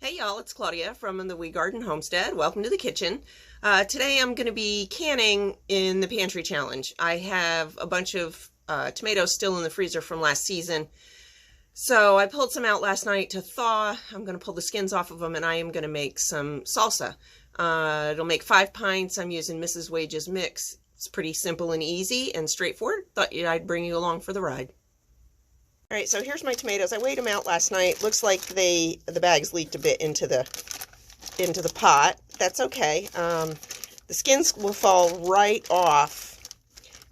Hey y'all, it's Claudia from the Wee Garden Homestead. Welcome to the kitchen. Today I'm going to be canning in the Pantry Challenge. I have a bunch of tomatoes still in the freezer from last season. So I pulled some out last night to thaw. I'm going to pull the skins off of them and I am going to make some salsa. It'll make 5 pints. I'm using Mrs. Wage's mix. It's pretty simple and easy and straightforward. Thought I'd bring you along for the ride. All right, so here's my tomatoes. I weighed them out last night. Looks like the bags leaked a bit into the pot. That's okay. The skins will fall right off,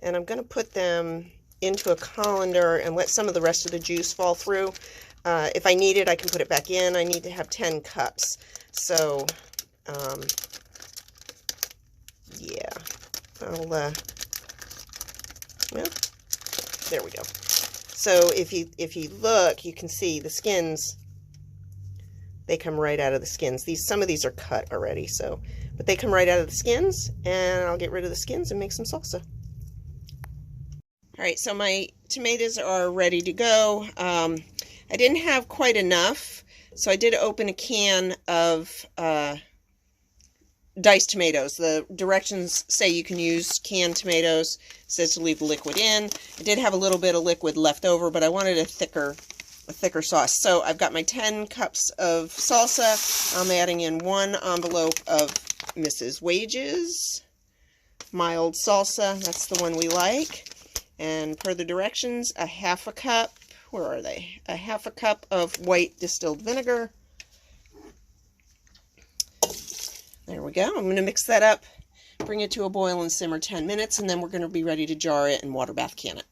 and I'm going to put them into a colander and let some of the rest of the juice fall through. If I need it, I can put it back in. I need to have 10 cups. So, yeah. Well, there we go. So if you look, you can see the skins, they come right out of the skins. Some of these are cut already, but they come right out of the skins, and I'll get rid of the skins and make some salsa. All right, so my tomatoes are ready to go. I didn't have quite enough, so I did open a can of diced tomatoes. The directions say you can use canned tomatoes. It says to leave the liquid in. I did have a little bit of liquid left over, but I wanted a thicker sauce. So I've got my 10 cups of salsa. I'm adding in 1 envelope of Mrs. Wage's Mild Salsa. That's the one we like. And per the directions, a half a cup. Where are they? A half a cup of white distilled vinegar. There we go. I'm going to mix that up, bring it to a boil and simmer 10 minutes, and then we're going to be ready to jar it and water bath can it.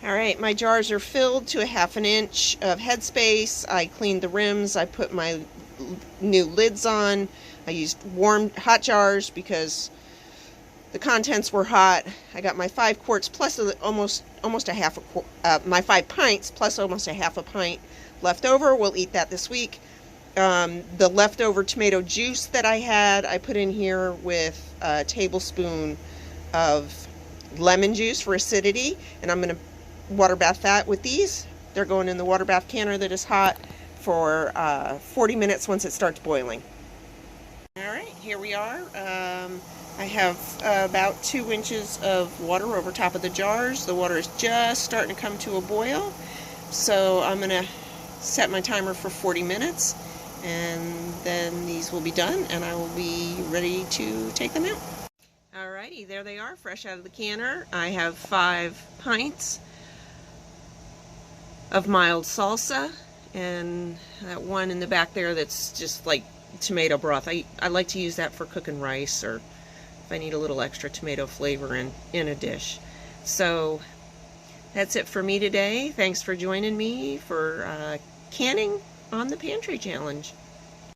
All right, my jars are filled to a 1/2 inch of headspace. I cleaned the rims. I put my new lids on. I used hot jars because the contents were hot. I got my 5 quarts plus almost a half a quart, my 5 pints plus almost a half a pint left over. We'll eat that this week. The leftover tomato juice that I had, I put in here with a tablespoon of lemon juice for acidity, and I'm going to water bath that with these. They're going in the water bath canner that is hot for 40 minutes once it starts boiling. All right, here we are. I have about 2 inches of water over top of the jars. The water is just starting to come to a boil, so I'm going to set my timer for 40 minutes. And then these will be done, and I will be ready to take them out. Alrighty, there they are, fresh out of the canner. I have 5 pints of mild salsa, and that one in the back there that's just like tomato broth. I like to use that for cooking rice, or if I need a little extra tomato flavor in a dish. So that's it for me today. Thanks for joining me for canning on the Pantry Challenge.